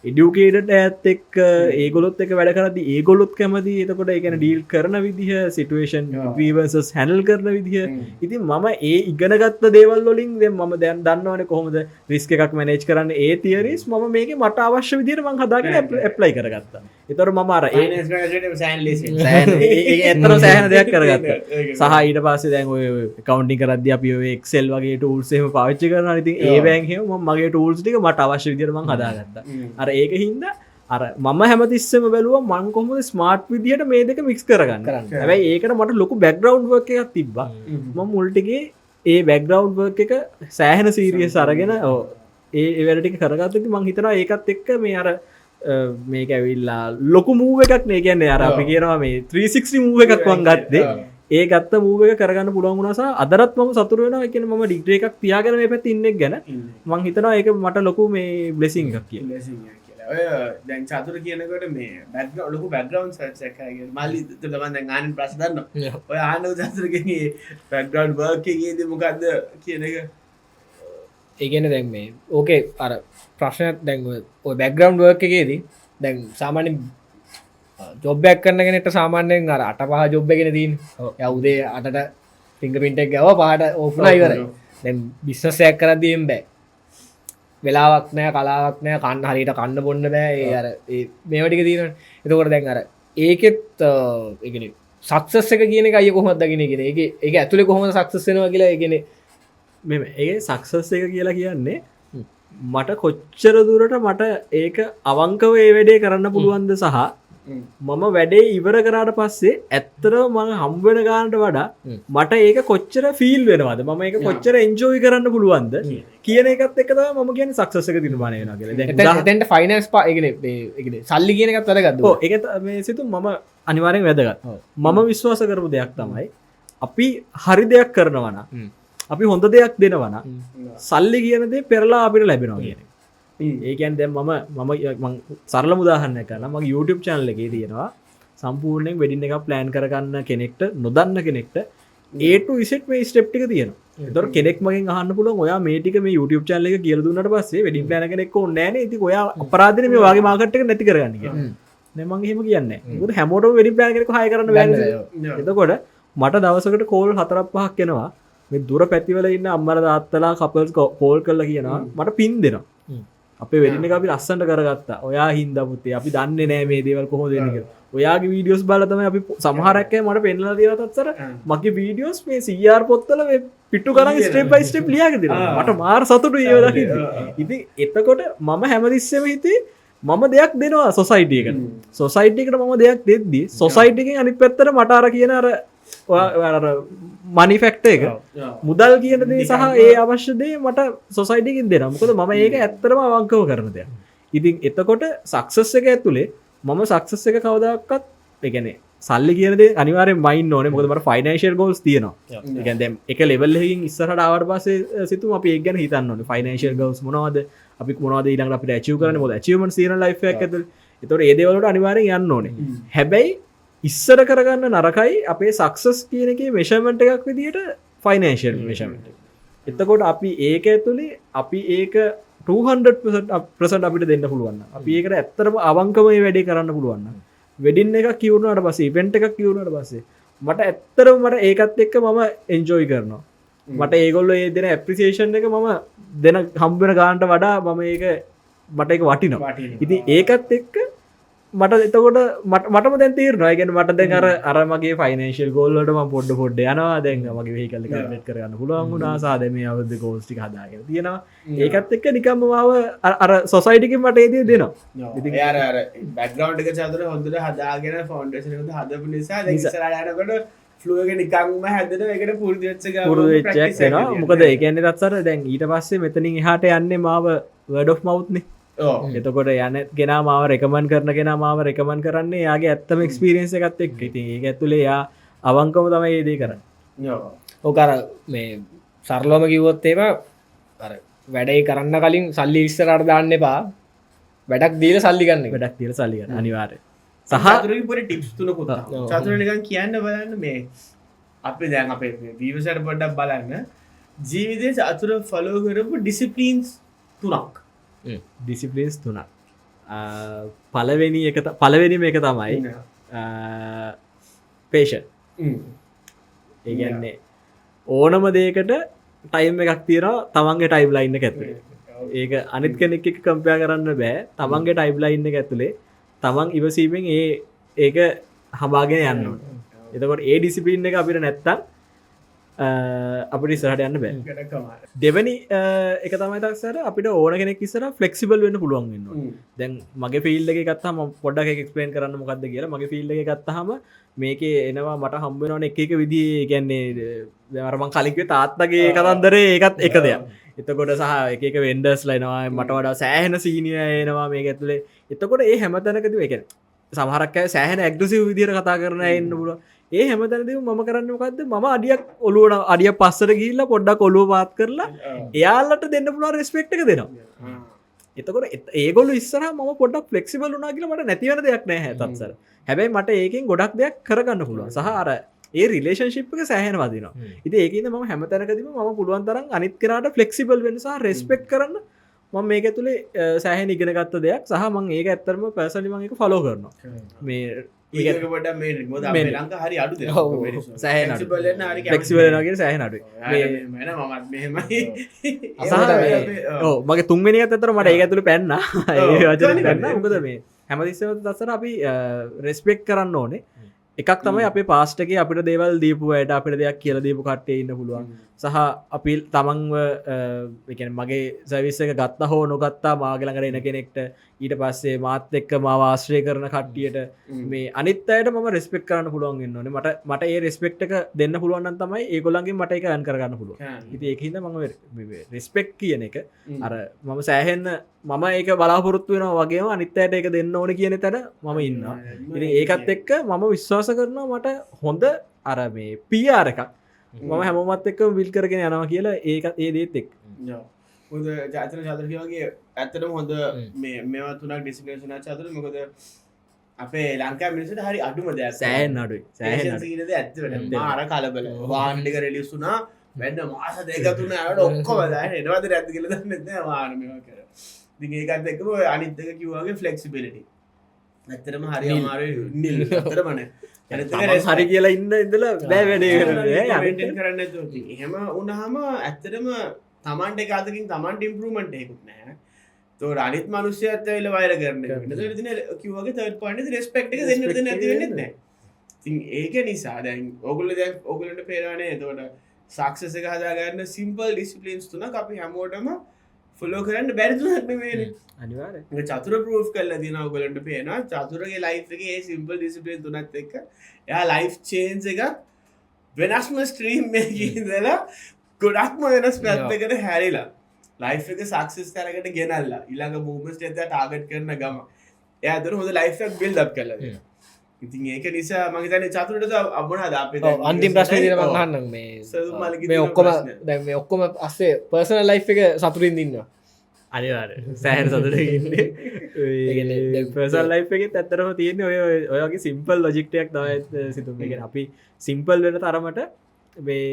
එඩියුකේට ඇත් එක් ඒගොලොත් එක වැඩ කරදි ඒගොලොත් කැමති එතකොට එකන ඩීල් කරන විදිහ සිටුවේෂන් වීවර්සස් හැනල් කරන විදිහ ඉතින් මම ඒ ඉගෙනගත්ත දේවල් වලින් මම දැන් දන්නවන කොහොමද රිස්ක එකක් මැනේජ් කරන්න ඒ තියරිස් මම මේක මට අවශ්‍ය විදිර මං හදාගෙන ඇප්ලයි කරගත්තා එතර මම අර ඇත්තර සෑහන දෙයක් කරගත්ත සහ ඊට පස්සේ දැන් ඔය කවන්ටි කරද අපි එක්සෙල් වගේ ටූල්සේම පාවිච්චි කරන ඉතින් ඒ බැංහෙම මගේ ටූල්ස් ටික මට අවශ්‍ය විදිර මං හදාගත්තා අර ඒක හින්ද අර මම හැමතිස්සම බැලුව මං කොහොමද ස්මාර්ට් විදිහට මේ දෙක මික්ස් කරගන්න හැබැයි ඒකට මට ලොකු බැක්ග්‍රවුන්ඩ් වර්ක් එකක් තිබ්බා මම මුල්ටිගේ ඒ බැක්ග්‍රවුන්ඩ් වර්ක් එක සෑහෙන සීරියස් අරගෙන ඒ වැඩ ටික කරගත්තොත් මං හිතනවා ඒකත් එක්ක මේ අර මේක ඇවිල්ලා ලොකු මූව් එකක් නේ කියන්නේ අර අපි කියනවා මේ 360 මූව් එකක් මං ගත්තේ ඒ ගත්ත මූව එක කරගන්න පුළුවන් වුණා අදරත් මම සතුටු වෙනවා කියන්නේ මම ඩිග්‍රී එකක් තියාගෙන මේ පැත්තේ ඉන්න එක ගැන මං හිතනවා ඒක මට ලොකු මේ බ්ලෙසිං එකක් කියලා ඔය දැන් චතුර කියනකොට මේ බැක්ග්‍රවුන්ඩ් ලොකු බැක්ග්‍රවුන්ඩ් සර්ච් එකක් කරගෙන මල්ලි තමන් දැන් ආනන් ප්‍රශ්න දන්නවා ඔය ආනන් චතුරගේ බැක්ග්‍රවුන්ඩ් වර්ක් එකේදී මොකද්ද කියන එක ඒ කියන්නේ දැන් මේ ඕකේ අර ප්‍රශ්නයක් දැන් ඔය බැක්ග්‍රවුන්ඩ් වර්ක් එකේදී දැන් සාමාන්‍යයෙන් ජොබ්බයක් කරන කෙනෙක්ට සාමාන්‍යයෙන් අර 8-5 ජොබ් එකනේ තියෙන්නේ. යා උදේ 8ට ෆින්ගර්ප්‍රින්ට් එක ගාවා 5ට ඕෆ්ලා ඉවරයි. දැන් බිස්නස් එකක් කරද්දී එම් බෑ. වෙලාවක් නැහැ, කලාවක් නැහැ, කන්න හරියට කන්න බොන්න බෑ. ඒ අර ඒ මේවා ටික තියෙනවනේ. එතකොට දැන් අර ඒකෙත් ඒ කියන්නේ සක්සස් එක කියන එක අයිය කොහොමද දකින්නේ කියන්නේ. ඒක ඇතුලේ කොහොමද සක්සස් වෙනවා කියලා ඒ කියන්නේ මෙම ඒ සක්සස් එක කියලා කියන්නේ මට කොච්චර දුරට මට ඒක අවංකව ඒ වැඩේ කරන්න පුළුවන්ද සහ මම වැඩේ ඉවර කරාට පස්සේ ඇත්තර මං හම්බෙන ගානට වඩා මට ඒක කොච්චර ෆීල් වෙනවාද මම ඒක කොච්චර එන්ජෝයි කරන්න පුළුවන්ද කියන එකත් එක තමයි මම කියන්නේ සක්සස් එක නිර්මාණය වෙනවා කියලා. දැන් ෆයිනෑන්ස් සල්ලි කියන එකත් වැදගත්. ඔව් ඒක මේ සිතු මම අනිවාර්යෙන් වැදගත්. මම විශ්වාස කරපු දෙයක් තමයි අපි හරි දෙයක් කරනවා නම් අපි හොඳ දෙයක් දෙනවා නම් සල්ලි කියන දේ පෙරලා අපිට ලැබෙනවා කියන එක. ඒකන් දැ මම සරල මුදාහන්න කරන්න මගේ YouTube චැනල එකේ තියෙනවා සම්පූර්ණයෙන් වෙඩින්න එක ප්ලෑන් කරගන්න කෙනෙක්ට නොදන්න කෙනෙක්ට ඒට විසට මේ ස්ටප් එක තියෙන තොර කෙනෙක් මගෙන් අහන්න පුළුවන් ඔයා මේ ටික මේ YouTube channel එක කියලා දුන්නාට පස්සේ වෙඩින් ප්ලෑන් කෙනෙක් ඕනේ නැහැ නේ ඉතින් ඔයා අපරාධනේ මේ වගේ මාකට් එක නැති කරගන්න කියලා දැන් මම එහෙම කියන්නේ මොකද හැමෝටම වෙඩින් ප්ලෑන් කෙනෙක් හයි කරන්න බෑනේ එතකොට මට දවසකට කෝල් 4-5ක් එනවා මේ දුර පැතිවල ඉන්න අම්මලා තාත්තලා කපල්ස් කෝල් කරලා කියනවා මට පින් දෙනවා අපේ වෙඩින් එක අපි ලස්සනට කරගත්තා ඔයා හින්දා පුතේ අපි දන්නේ නැහැ මේ දේවල් කොහොමද වෙන්නේ කියලා ඔයාගේ වීඩියෝස් බලලා තමයි අපි සමහරක් අය මට පෙන්නලා තියෙනවා තත්සර මගේ වීඩියෝස් මේ CR පොත්වල මේ පිටු කරන් ස්ටෙප් බයි ස්ටෙප් ලියාගෙන දෙනවා මට මාර සතුටුයි ඒව දකින්න ඉතින් එතකොට මම හැමතිස්සෙම හිතේ මම දෙයක් දෙනවා සොසයිටි එකට සොසයිටි එකට මම දෙයක් දෙද්දි සොසයිටි එකෙන් අනිත් පැත්තට මට අර කියන අර මනි ෆැක්ටර් එක මුදල් කියන දේ සහ ඒ අවශ්‍ය දේ මට සොසයිටි එකෙන් දෙනවා මොකද මම ඒක ඇත්තටම අවංකව කරන දෙයක් ඉතින් එතකොට සක්සස් එක ඇතුලේ මම සක්සස් එක කවදාකවත් ඒ කියන්නේ සල්ලි කියන දේ අනිවාර්යෙන් මයින් ඕනේ මොකද මට ෆයිනෑන්ෂියල් ගෝල්ස් තියෙනවා ඒ කියන්නේ දැන් එක ලෙවල් එකකින් ඉස්සරහට ආවට පස්සේ සිතුම් අපි ඒක ගැන හිතන්න ඕනේ ෆයිනෑන්ෂියල් ගෝල්ස් මොනවද අපි මොනවද ඊළඟට අපිට ඇචීව් කරන්න මොකද ඇචීව්මන්ට්ස් තියෙන ලයිෆ් එකක් ඇතුලේ ඒතකොට ඒ දේවල් වලට අනිවාර්යෙන් යන්න ඕනේ හැබැයි ඉස්සර කරගන්න නරකයි අපේ සක්සස් කියන එකේ මෙෂර්මන්ට් එකක් විදිහට ෆයිනෑන්ෂියල් මෙෂර්මන්ට් එතකොට අපි ඒක ඇතුලේ අපි ඒක 200% අපිට දෙන්න පුළුවන් අපි ඒකට ඇත්තටම අවංකව මේ වැඩේ කරන්න පුළුවන් නම් වෙඩින් එකක් කියුණාට පස්සේ ඉවෙන්ට් එකක් කියුණාට පස්සේ මට ඇත්තටම මට ඒකත් එක්ක මම එන්ජොයි කරනවා මට ඒගොල්ලෝ ඒ දෙන ඇප්‍රීසියේෂන් එක මම දෙන හම්බ වෙන ගානට වඩා මම ඒක මට එක වටිනවා. වටිනවා. ඉතින් ඒකත් එක්ක මට එතකොට මටම දැන් තීරණා. ඒ කියන්නේ මට දැන් අර මගේ ෆයිනෑන්ෂියල් ගෝල් වලට මම පොඩ්ඩ යනවා. දැන් මගේ වෙහිකල් එක කන්වර්ට් කරගන්න පුළුවන් වුණා. සාද මේ අවුරුද්දේ ගෝල්ස් ටික හදාගෙන තියෙනවා. ඒකත් එක්ක නිකම්ම මාව අර සොසයිටි එකෙන් මට ඒ දේ දෙනවා. ඉතින් යාර අර බෑග්ග්‍රවුන්ඩ් එක චතුර හොඳට හදාගෙන ෆවුන්ඩේෂන් එක හදපු නිසා දැන් ඉස්සරහට යනකොට ෆ්ලෝ එක නිකන්ම හැදෙනවා. ඒකට පුරුදු වෙච්ච ගමන් පුරුදු වෙච්ච එක වෙනවා. මොකද ඒ කියන්නේ තත්සර දැන් ඊට පස්සේ මෙතනින් එහාට යන්නේ මාව word of mouth නේ. එතකොට යන කෙනා මාව රෙකමන්ඩ් කරන කෙනා මාව රෙකමන්ඩ් කරන්නේ යාගේ ඇත්තම එක්ස්පීරියන්ස් එකත් එක්ක. ඉතින් ඒක ඇතුලේ යා අවංකවම තමයි මේ දේ කරන්නේ. ඕක අර මේ සරලවම කිව්වොත් ඒවා අර වැඩේ කරන්න කලින් සල්ලි ඉස්සරහට දාන්න එපා. වැඩක් දීලා සල්ලි ගන්න එක. වැඩක් තියලා සල්ලි ගන්න අනිවාර්යයෙන්. සහ චතුරගේ පොඩි ටිප්ස් තුනකුත් චතුර නිකන් කියන්න බලන්න මේ අපි දැන් අපේ වීවර්ස්ට පොඩ්ඩක් බලන්න ජීවිතේ චතුර ෆලෝ කරපු ඩිසිප්ලින්ස් 3ක්. ඩිසිප්ලින්ස් 3ක්. පළවෙනිම එක තමයි පේෂන්. ඒ කියන්නේ ඕනම දෙයකට ටයිම් එකක් තියෙනවා තමන්ගේ ටයිම් ලයින් එක ඇතුලේ. ඒක අනිත් කෙනෙක් එක්ක කම්පෙයාර් කරන්න බෑ. තමන්ගේ ටයිම් ලයින් එක ඇතුලේ තමන් ඉවසීමෙන් ඒක හඹාගෙන යන්න ඕනේ. එතකොට ඒ ඩිසිප්ලින් එක අපිට නැත්තම් අපිට ඉස්සරහට යන්න බෑ. දෙවෙනි එක තමයි තක්සර අපිට ඕන කෙනෙක් ඉස්සර ෆ්ලෙක්සිබල් වෙන්න පුළුවන් වෙන්න ඕනේ. දැන් මගේ ෆීල්ඩ් එකේ ගත්තාම මම පොඩ්ඩක් ඒක එක්ස්ප්ලেইন කරන්න මොකද්ද කියලා. මගේ ෆීල්ඩ් එකේ ගත්තාම මේකේ එනවා මට හම්බ වෙනවනේ එක විදිහේ ඒ කියන්නේ දැන් අර මං කලින් කිව්වේ තාත්තගේ කතන්දරේ ඒකත් එක දෙයක්. එතකොට සහ එක වෙන්ඩර්ස්ලා එනවා මට වඩා සෑහෙන සීනියර් එනවා මේක ඇතුලේ. එතකොට ඒ හැමතැනකදී ඒ කියන්නේ සමහරක් අය සෑහෙන ඇග්‍රෙසිව් විදිහට කතා කරන අය ඉන්න පුළුවන්. ඒ හැමතැනදීම මම කරන්නේ මොකද්ද? මම අඩිය පස්සට ගිහිල්ලා පොඩ්ඩක් ඔළුව පාත් කරලා එයාලට දෙන්න පුළුවන් රෙස්පෙක්ට් එක දෙනවා. එතකොට ඒගොල්ලෝ ඉස්සරහා මම පොඩ්ඩක් ෆ්ලෙක්සිබල් වුණා කියලා මට නැති වෙන දෙයක් නෑ තත්සර. හැබැයි මට ඒකෙන් ගොඩක් දෙයක් කරගන්න පුළුවන්. සහ අර ඒ රිලේෂන්ෂිප් එක සෑහෙන වදිනවා. ඉතින් ඒකින්ද මම හැමතැනකදීම මම පුළුවන් තරම් අනිත් කෙනාට ෆ්ලෙක්සිබල් වෙන්න සහ රෙස්පෙක්ට් කරන්න මම මේක ඇතුලේ සෑහෙන ඉගෙන ගත්ත දෙයක්. සහ මම ඒක ඇත්තටම පර්සනලි මම ඒක ෆලෝ කරනවා. මේ ඒක පොඩ්ඩක් මේ මොකද අපේ ලංකාව හරි අඩුද? සෑහෙන අඩු. ෆ්ලෙක්සිබල් වෙන්න හරි ෆ්ලෙක්සිබල් වෙනවා කියන්නේ සෑහෙන අඩුයි. මමත් මෙහෙමයි. ඔව් මගේ තුන්වෙනි එකත් අතර මට ඒක ඇතුලේ පැන්නා. ඒ වචනේ පැන්නා. මොකද මේ හැමතිස්සෙම තස්සර අපි රෙස්පෙක්ට් කරන්න ඕනේ. එකක් තමයි අපේ පාස්ට් එකේ අපිට දේවල් දීපු අයට අපිට දෙයක් කියලා දීපු කට්ටිය ඉන්න පුළුවන්. සහ අපි තමන්ව ඒ කියන්නේ මගේ සර්විස් එක ගත්තා හෝ නොගත්තා මාගේ ළඟට එන කෙනෙක්ට ඊට පස්සේ මාත් එක්ක මාව ආශ්‍රය කරන කට්ටියට මේ අනිත් අයට මම රෙස්පෙක්ට් කරන්න පුළුවන් වෙන්න ඕනේ. මට ඒ රෙස්පෙක්ට් එක දෙන්න පුළුවන් නම් තමයි ඒගොල්ලන්ගෙන් මට ඒක earn කරගන්න පුළුවන්. ඉතින් ඒකින්ද මම රෙස්පෙක්ට් කියන එක අර මම සෑහෙන්න මම ඒක බලාපොරොත්තු වෙනවා වගේම අනිත් අයට ඒක දෙන්න ඕනේ කියන තැන මම ඉන්නවා. ඉතින් ඒකත් එක්ක මම විශ්වාස කරනවා මට හොඳ අර මේ PR එකක් මම හැමෝමත් එක්ක බිල් කරගෙන යනවා කියලා ඒකත් ඒ දේත් එක්ක. හොඳ ජාතක වගේ ඇත්තටම හොඳ මේවා තුනක් ඩිසිප්ලින් උනා චතුර. මොකද අපේ ලංකාවේ මිනිස්සුන්ට හරි අඩුම දෙයක්. සෑහෙන අඩුයි. සෑහෙන අඩුයි. ඇත්තටම මාර කලබල. වාහන ටික රිලීස් වුණා. වෙන්න මාස දෙක තුන යනකොට ඔක්කොම දාගෙන එනවද නැද්ද කියලා දන්නේ නැහැ වාහන මේවා කරා. ඉතින් ඒකත් එක්කම ඔය අනිත් එක කිව්වා වගේ ෆ්ලෙක්සිබිලිටි. ඇත්තටම හරි අමාරුයි නිල්. ඇත්තටම නේ. හරි කියලා ඉන්න ඉඳලා බෑ වැඩේ කරන්න. එහෙම වුණාම ඇත්තටම තමන්ට එක අතකින් තමන්ට ඉම්ප්‍රූව්මන්ට් එකකුත් නැහැ. ඒතකොට අනිත් මිනිස්සුත් ඇවිල්ලා වෛර කරනවා. එතකොට ඉතින් කිව්වාගේ තර්ඩ් පාර්ටි රෙස්පෙක්ට් එක දෙන්න නැති වෙන්නේ නැහැ. ඉතින් ඒක නිසා දැන් ඕගොල්ලන්ට පේනවානේ. එතකොට සක්සස් එක හදාගන්න සිම්පල් ඩිසිප්ලින්ස් තුනක් අපි හැමෝටම ෆලෝ කරන්න බැරි තුනක් නෙමෙයිනේ. අනිවාර්යයෙන්. ඒක චතුර ප්‍රූෆ් කරලා දිනවා ඔයගොල්ලන්ට පේනවා. චතුරගේ ලයිෆ් එකේ මේ සිම්පල් ඩිසිප්ලින් තුනත් එක්ක එයා ලයිෆ් චේන්ජ් එක වෙනස්ම ස්ට්‍රීම් එකකින් ඉඳලා ගොඩක්ම වෙනස් පැත්තකට හැරිලා ලයිෆ් එක සක්සස් කරකට ගෙනල්ලා ඊළඟ මූව්මන්ට්ස් එක ටාගට් කරන ගම එයා අතන හොඳ ලයිෆ් එකක් බිල්ඩ් අප් කරලා දෙනවා. ඉතින් ඒක නිසා මම හිතන්නේ චතුරට මොනවද අපේ අන්තිම ප්‍රශ්නේ දින මම අහන්නම් මේ ඔක්කොම අස්සේ පර්සනල් ලයිෆ් එක සතුටින් ඉන්නවා. අනිවාර්යයෙන් සෑහෙන සතුටින් ඉන්නේ. ඒ පර්සනල් ලයිෆ් එකෙත් ඇත්තටම තියෙන්නේ ඔය වගේ සිම්පල් ලොජික් එකක් තමයි සිතුම්. ඒ කියන්නේ අපි සිම්පල් වෙන තරමට මේ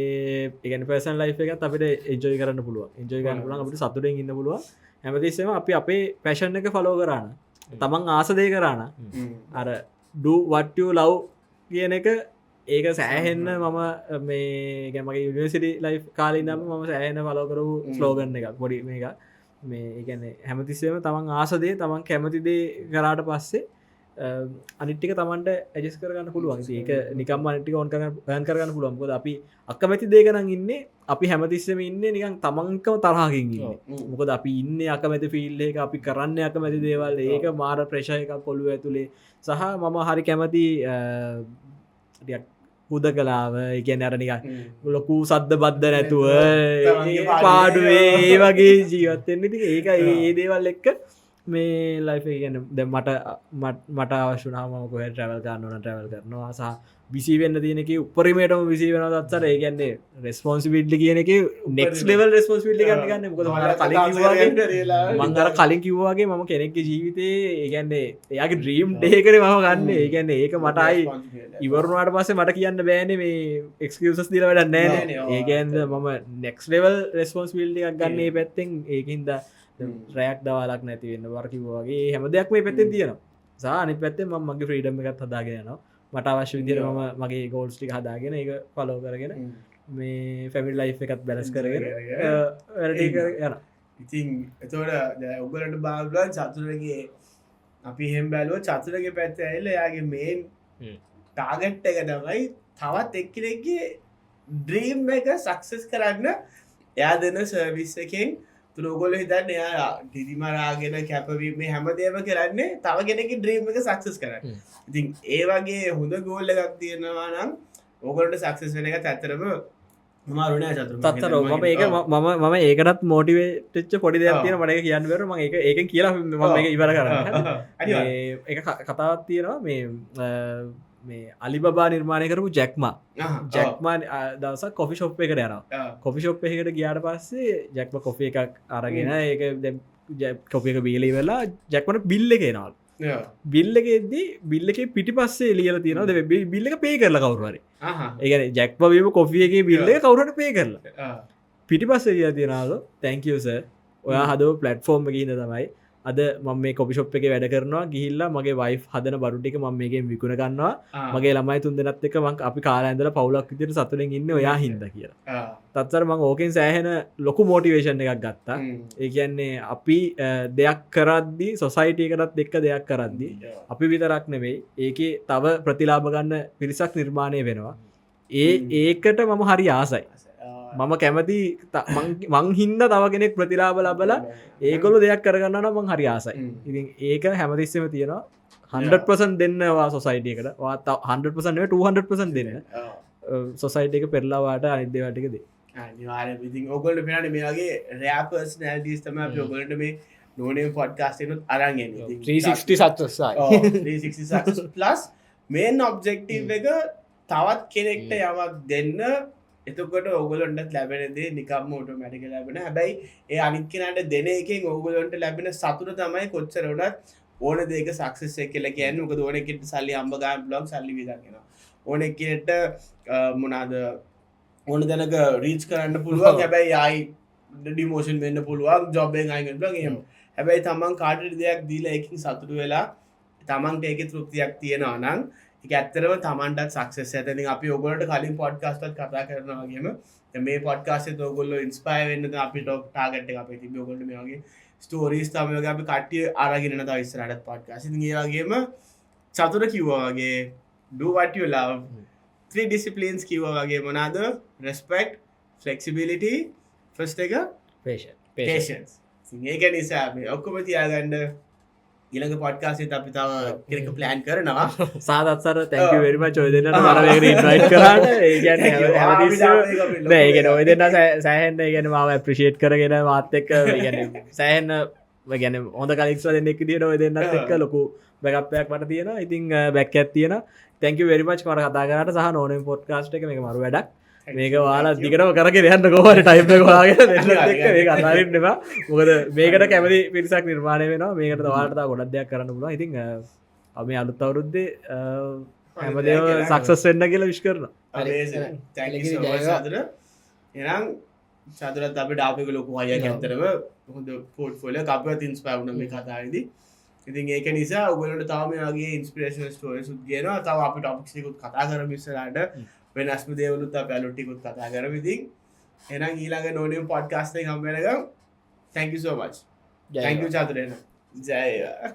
ඒ කියන්නේ පර්සනල් ලයිෆ් එකත් අපිට එන්ජොයි කරන්න පුළුවන්. එන්ජොයි කරන්න පුළුවන් අපිට සතුටින් ඉන්න පුළුවන්. හැමතිස්සෙම අපි අපේ පැෂන් එක ෆලෝ කරා නම් තමන් ආස දේ කරා නම් අර do what you love කියන එක ඒක සෑහෙන්න මම මේ මගේ යුනිවර්සිටි ලයිෆ් කාලේ ඉඳන්ම මම සෑහෙන්න ෆලෝ කරපු ස්ලෝගන් එකක් පොඩි මේක. මේ ඒගැන හැමතිස්සේම තමන් ආසදේ තමන් කැමතිදේ කරාට පස්සේ අනිටික තමන්ට ඇජස් කරගන්න පුළුවන් ඒක නිකම් අනිටික ඔන් ගන් කරගන්න පුළුවන්කොද අපි අකමැති දේකරන්න ඉන්න අපි හැමතිස්සම ඉන්න නිකන් තමන්කව තරහකින් මොකද අපි ඉන්න අකමැති ෆිල්ල එක අපි කරන්න අකමැති දේවල් ඒක මාර ප්‍රේශය එකක් කොළුව ඇතුළේ සහ මම හරි කැමති හුද කලාව එකන අරනික ලොකු සද්ද බද්ධ නැතුව පාඩුවේ ඒ වගේ ජීවත්තෙන්න්නති ඒක ඒ දේවල් එක්ක මේ ලයිෆ ගැන ද මට අවශ්‍යනාමක ට්‍රවල් කරන්නන ට්‍රවල් කරනවා සහ විසි වෙන්න තියනෙක උපරිමේටම විසි වෙන දත්තර ඒගැන්නේ රෙස්පොන්සිබිල්ලි කියන එක නෙක්ස් ලෙවල් රෙස්පොන්සිබිල්ලි ගන්න මොකද මංගර කලින් කිව්වාගේ මම කෙනෙක්ක ජීවිතේ ඒගැන්නේ එයාගේ ද්‍රීම් ඩේකර මම ගන්න ඒගැන්නේ ඒක මටයි ඉවරුණට පස්සේ මට කියන්න බෑන මේ එක්ස්කසස් දිල වැඩ නෑ ඒගැන්ද මම නෙක්ස් ලෙවල් රෙස්පොන්ස්බිල්ලි එකක් ගන්නේ පැත්තෙන් ඒකින්ද රෑක් දවාලක් නැතිවෙන්න වර්කිවගේ හැම දෙයක් මේ පැත්තෙන් තියෙනවා සානි පැත්තේ ම මගේ ෆ්‍රීඩම් එකත් හදාගෙනනවා මට අවශ්‍ය විදිර ම මගේ ගෝල්ස්ටික් හදාගෙන එක පලෝ කරගෙන මේ ෆැමිල් ලයි් එකත් බැලස් කරගෙන යන ඉතින් එතෝට ඔගලට බාගලන් චතුරගේ අපි හෙම් බැලුව චතුරගේ පැත්ත ඇල්ල යාගේ මේ ටාගට් එක තමයි තවත් එක්කෙනෙක්ගේ ඩ්‍රීම් එක සක්සස් කරන්න එයා දෙන්න සර්විස් එකෙන් තුළොගොල හිතන්න එයා ටිරිමරාගෙන කැපවීම හැමදේම කරන්නේ තව කෙනෙක ඩ්‍රීම් එක සක්සස් කරන්න ඉතින් ඒ වගේ හොඳ ගෝල්ල එකක් තියෙනවා නම් ඕගොලට සක්සස් වෙන එක ඇත්තරම මාරුණ තත්තර මම ඒක මම ඒකටත් මෝටිවේටච්ච පොඩි දෙයක් තියෙන මට කියන්නවර ම ඒක කියලා ම එක ඉවර කරන්න ඒ කතාවත් තියෙනවා මේ අලිබා නිර්මාණය කරපු ජැක්මා ජැක්මාන් දවසක් කොෆි ශොප් එකට යනවා කොෆි ශොප් එකට ගියාට පස්සේ ජැක්ම කොෆි එකක් අරගෙන ඒක කොපි එක බීලි වෙලා ජැක්මට බිල්ල එකනවල් බිල්ල එකෙදී බිල්ල එක පිටි පස්සේ ලියල තියෙනද බිල්ල එක පේ කරලා කවරුවරි ඒගන ජැක්පවීම කොෆිය එක බිල්ල කවුරට පේ කරලා පිටි පස්සේ ලිය තියෙනලු තැංකවස ඔයා හදව පලට්ෆෝර්ම් එකහිද තමයි අද මම මේ කොපිෂොප් එක වැඩ කරනවා ගිහිල්ලා මගේ වයි් හදන බරුටික ම මේකෙන් විකුණ ගන්නවා මගේ ළමයි තුන් දෙනත් එක මං අපි කාලඇඳල පවුලක් විදිර සතුරෙන් ඉන්න ඔයා හිද කියලා තත්සර මං ඕකෙන් සෑහෙන ලොකු මෝටිවේෂන් එකක් ගත්තා ඒ කියන්නේ අපි දෙයක් කරද්දි සොසයිටයකටත් එක්ක දෙයක් කරද්දි අපි විතරක් නෙවෙයි ඒක තව ප්‍රතිලාභ ගන්න පිරිසක් නිර්මාණය වෙනවා ඒකට මම හරි ආසයි මම කැමති මං හින්ද තව කෙනෙක් ප්‍රතිලාබ ලබල ඒකොලු දෙයක් කරගන්න මං හරි ආසයි ඉතින් ඒක හැමතිස්සම තියෙනවා 100% දෙන්නවා සොසයිටියකට 100% 200% දෙන්න සොසයිට එක පෙරලාවාට අනිදේවටිකද ඔගොල්ට පෙනට මේගේ රෑපර්ස් නෑල්ටස් තම ඔගොලට මේ නොනේ පොඩ්කාස්ටනුත් අරන්ගෙන 360 ප්ලස් මේන් ඔබ්ජෙක්ටීව් එක තවත් කෙනෙක්ට යවක් දෙන්න එතකොට ඔගලොන්ට ලැබෙනදේ නිකම් ෝටමටික ලැබෙන හැබැයි ඒ අනික්කනට දෙන එකෙන් ඔගලොන්ට ලැබෙන සතුර තමයි කොච්චරවනත් ඕන දෙක සක්සෙස් කියල කියන්න ක ඕනෙකට සල්ලි අම්බගන් බ්ලොග් සල්ලි විදක්ෙන ඕන එකට මොනාද ඕන දැනක රීච් කරන්න පුළුවන් හැබැයි අයි ඩිමෝෂන් වෙන්න පුළුවන් ජොබ්ෙන් අයිග බ්ලොග හම හැබැයි තමන් කාට දෙයක් දීල එකින් සතුරු වෙලා තමන්ට ඒක තෘපතියක් තියෙනවා නං එක ඇත්තරම තමන්ටත් සක්සෙස් ඇතන අපි ඔගොලට කලින් පොඩ්කාස්ටත් කතා කරනවාගේම මේ පොඩ්කාස්ේ ඔගොල්ල ඉන්ස්පයි වෙන්න අපි ටොක් ටාගට අප ති ගොලට මේගේ ස්ටෝරීස් තමයක අපි කටිය අරගෙන තවිස්සරට පොඩ්කාසි ඒවාගේම චතුර කිව්වාගේ ඩුවටිය ලව් 3 ඩිසිපලන්ස් කිව්වාගේ මොනාද රෙස්පෙක්් ෆලෙක්සිබිලිටි ෆස්ට එක පේෂන්ස් ඒක නිසා ඔක්කොම තියාගන්න ඉළඟ පොඩ්කාසේ අපි තව කෙනෙක ප්ලෑන් කරනවා සාදත්සර තැක වරිම චෝදනට මරවර ඉන්වයිට් කරන්න ඒගැන ඔය දෙන්න සෑහන්න ගැන මාව ප්‍රිෂේට් කරගෙන මාත් එක්ක සෑහන්න ගැන හොඳ කලික්ව දෙන්නෙක් දිට ඔය දෙන්නත් එක්ක ලොකු බැකපයක් මට තියෙන ඉතින් බැක් ඇත් තියෙන තැක වරිමච් මට කතාගරට සහ නෝනම් පොඩ්කාස්ට එක මේ මරු වැඩක් මේක වාලා දිගටම කරගෙන යන්න කොහොමද ටයිම් එක හොයාගෙන දෙන්න එක්ක මේක අතාරින්න එපා මොකද මේකට කැමති පිරිසක් නිර්මාණය වෙනවා මේකට ඔයාලට තව ගොඩක් දෙයක් කරන්න පුළුවන් ඉතින් අපි අලුත් අවුරුද්දේ හැමදේම සක්සස් වෙන්න කියලා විශ් කරනවා එනම් චතුරත් අපිට අපික ලොකු අයක ඇතරම හොඳ පෝට්ෆෝලියෝ අපිවත් ඉන්ස්පයර් වුණා මේ කතාවේදී ඉතින් ඒක නිසා ඔයගොල්ලන්ට තව මේ ඉන්ස්පිරේෂනල් ස්ටෝරිස් උත් කියනවා තව අපි ටොපික්ස් ටිකුත් කතා කරමු ඉස්සරහට වෙනස්ම දේවලුත් අපි අලුත් ටිකුත් කතා කරමු ඉතින් එහෙනම් ඊළඟ නෝනියම් පොඩ්කාස්ට් එකේ හම්බ වෙනකම් thank you so much thank you චාතුරයන ජයවා